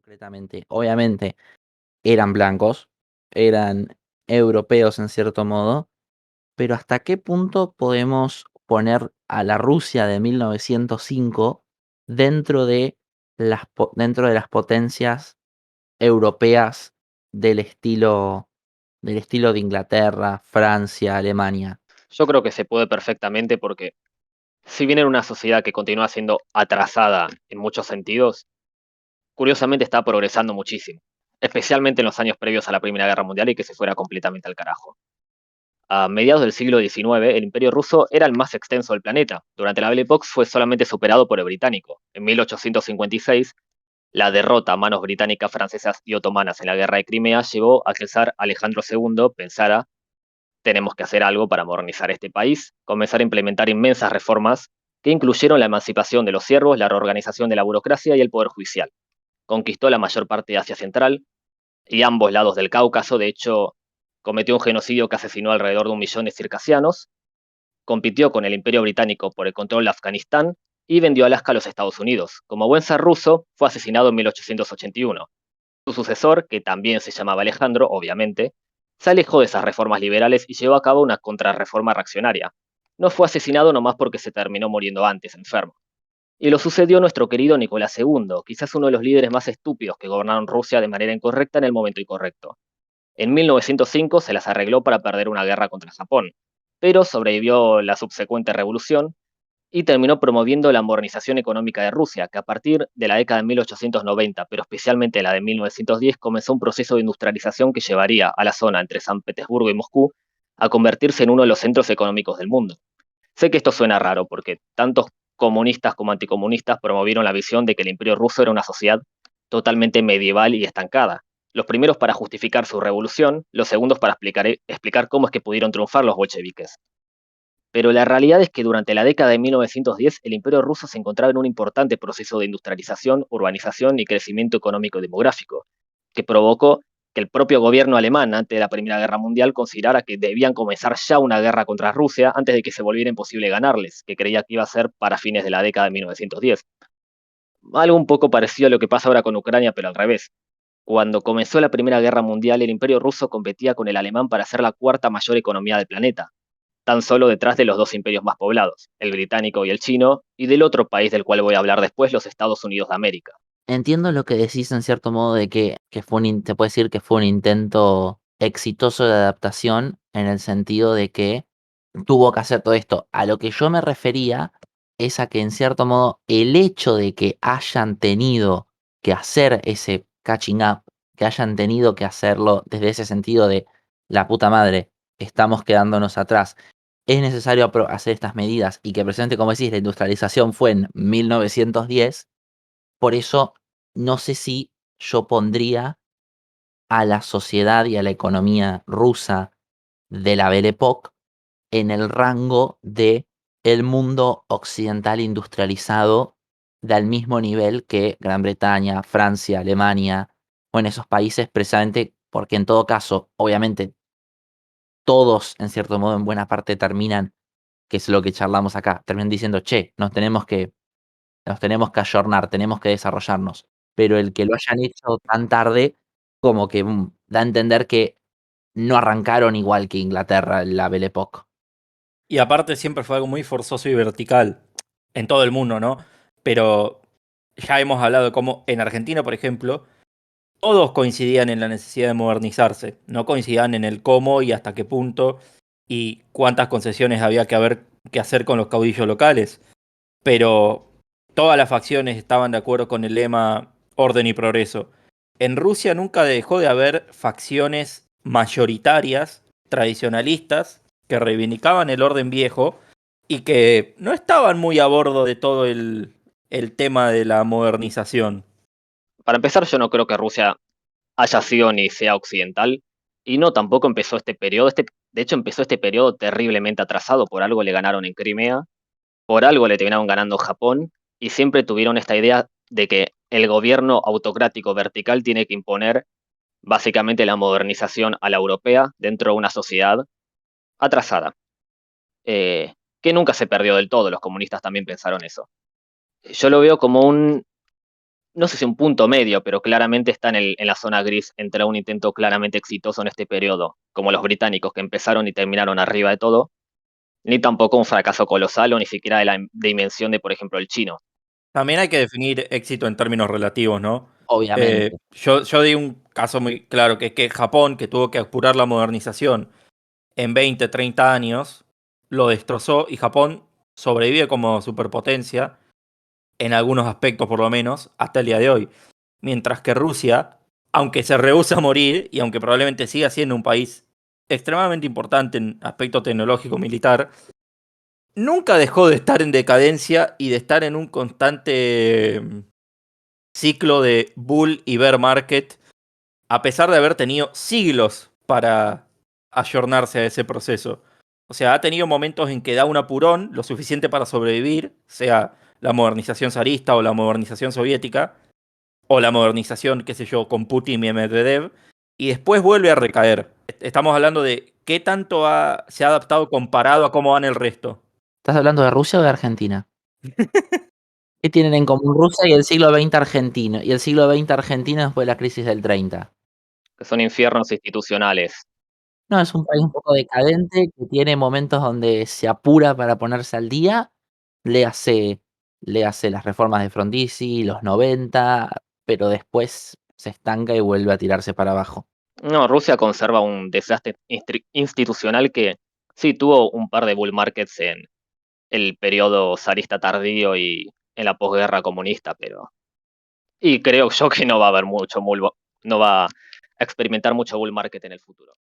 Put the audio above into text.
concretamente. Obviamente eran blancos, eran europeos en cierto modo, pero ¿hasta qué punto podemos poner a la Rusia de 1905 dentro de dentro de las potencias europeas del estilo de Inglaterra, Francia, Alemania? Yo creo que se puede perfectamente porque si bien era una sociedad que continúa siendo atrasada en muchos sentidos, curiosamente está progresando muchísimo, especialmente en los años previos a la Primera Guerra Mundial y que se fuera completamente al carajo. A mediados del siglo XIX, el Imperio ruso era el más extenso del planeta. Durante la Belle Époque fue solamente superado por el británico. En 1856, la derrota a manos británicas, francesas y otomanas en la Guerra de Crimea llevó a que el zar Alejandro II pensara: tenemos que hacer algo para modernizar este país, comenzar a implementar inmensas reformas que incluyeron la emancipación de los siervos, la reorganización de la burocracia y el poder judicial. Conquistó la mayor parte de Asia Central y ambos lados del Cáucaso. De hecho, cometió un genocidio que asesinó alrededor de 1 millón de circasianos, compitió con el Imperio Británico por el control de Afganistán y vendió Alaska a los Estados Unidos. Como buen zar ruso, fue asesinado en 1881. Su sucesor, que también se llamaba Alejandro, obviamente, se alejó de esas reformas liberales y llevó a cabo una contrarreforma reaccionaria. No fue asesinado nomás porque se terminó muriendo antes, enfermo. Y lo sucedió nuestro querido Nicolás II, quizás uno de los líderes más estúpidos que gobernaron Rusia de manera incorrecta en el momento incorrecto. En 1905 se las arregló para perder una guerra contra Japón, pero sobrevivió la subsecuente revolución y terminó promoviendo la modernización económica de Rusia, que a partir de la década de 1890, pero especialmente la de 1910, comenzó un proceso de industrialización que llevaría a la zona entre San Petersburgo y Moscú a convertirse en uno de los centros económicos del mundo. Sé que esto suena raro porque tantos comunistas como anticomunistas promovieron la visión de que el Imperio ruso era una sociedad totalmente medieval y estancada. Los primeros para justificar su revolución, los segundos para explicar cómo es que pudieron triunfar los bolcheviques. Pero la realidad es que durante la década de 1910 el Imperio ruso se encontraba en un importante proceso de industrialización, urbanización y crecimiento económico y demográfico, que provocó que el propio gobierno alemán, antes de la Primera Guerra Mundial, considerara que debían comenzar ya una guerra contra Rusia antes de que se volviera imposible ganarles, que creía que iba a ser para fines de la década de 1910. Algo un poco parecido a lo que pasa ahora con Ucrania, pero al revés. Cuando comenzó la Primera Guerra Mundial, el Imperio ruso competía con el alemán para ser la cuarta mayor economía del planeta, tan solo detrás de los dos imperios más poblados, el británico y el chino, y del otro país del cual voy a hablar después, los Estados Unidos de América. Entiendo lo que decís en cierto modo de que te puede decir que fue un intento exitoso de adaptación en el sentido de que tuvo que hacer todo esto. A lo que yo me refería es a que en cierto modo el hecho de que hayan tenido que hacer ese catching up, que hayan tenido que hacerlo desde ese sentido de la puta madre, estamos quedándonos atrás, es necesario hacer estas medidas y que precisamente como decís, la industrialización fue en 1910. Por eso, no sé si yo pondría a la sociedad y a la economía rusa de la Belle Époque en el rango de el mundo occidental industrializado del mismo nivel que Gran Bretaña, Francia, Alemania, o en esos países precisamente porque en todo caso, obviamente, todos en cierto modo en buena parte terminan, que es lo que charlamos acá, terminan diciendo, che, nos tenemos que ayornar, tenemos que desarrollarnos. Pero el que lo hayan hecho tan tarde, como que da a entender que no arrancaron igual que Inglaterra en la Belle Époque. Y aparte siempre fue algo muy forzoso y vertical en todo el mundo, ¿no? Pero ya hemos hablado de cómo en Argentina, por ejemplo, todos coincidían en la necesidad de modernizarse. No coincidían en el cómo y hasta qué punto y cuántas concesiones había que hacer con los caudillos locales. Pero todas las facciones estaban de acuerdo con el lema orden y progreso. En Rusia nunca dejó de haber facciones mayoritarias, tradicionalistas, que reivindicaban el orden viejo y que no estaban muy a bordo de todo el tema de la modernización. Para empezar, yo no creo que Rusia haya sido ni sea occidental, y no, tampoco empezó este periodo. De hecho, empezó este periodo terriblemente atrasado. Por algo le ganaron en Crimea, por algo le terminaron ganando Japón, y siempre tuvieron esta idea de que el gobierno autocrático vertical tiene que imponer básicamente la modernización a la europea dentro de una sociedad atrasada, eh, que nunca se perdió del todo. Los comunistas también pensaron eso. Yo lo veo como no sé si un punto medio, pero claramente está en la zona gris entre un intento claramente exitoso en este periodo, como los británicos que empezaron y terminaron arriba de todo, ni tampoco un fracaso colosal o ni siquiera de la dimensión de, por ejemplo, el chino. También hay que definir éxito en términos relativos, ¿no? Obviamente. Yo di un caso muy claro, que es que Japón, que tuvo que apurar la modernización en 20, 30 años, lo destrozó y Japón sobrevive como superpotencia, en algunos aspectos por lo menos, hasta el día de hoy. Mientras que Rusia, aunque se rehúsa a morir y aunque probablemente siga siendo un país extremadamente importante en aspecto tecnológico militar, nunca dejó de estar en decadencia y de estar en un constante ciclo de bull y bear market, a pesar de haber tenido siglos para ayornarse a ese proceso. O sea, ha tenido momentos en que da un apurón, lo suficiente para sobrevivir, sea la modernización zarista o la modernización soviética, o la modernización, qué sé yo, con Putin y Medvedev, y después vuelve a recaer. Estamos hablando de qué tanto se ha adaptado comparado a cómo van el resto. ¿Estás hablando de Rusia o de Argentina? ¿Qué tienen en común Rusia y el siglo XX argentino? Y el siglo XX argentino después de la crisis del 30. Que son infiernos institucionales. No, es un país un poco decadente, que tiene momentos donde se apura para ponerse al día, léase léase las reformas de Frondizi, los 90, pero después se estanca y vuelve a tirarse para abajo. No, Rusia conserva un desastre institucional que sí tuvo un par de bull markets en el periodo zarista tardío y en la posguerra comunista, pero y creo yo que no va a haber mucho no va a experimentar mucho bull market en el futuro.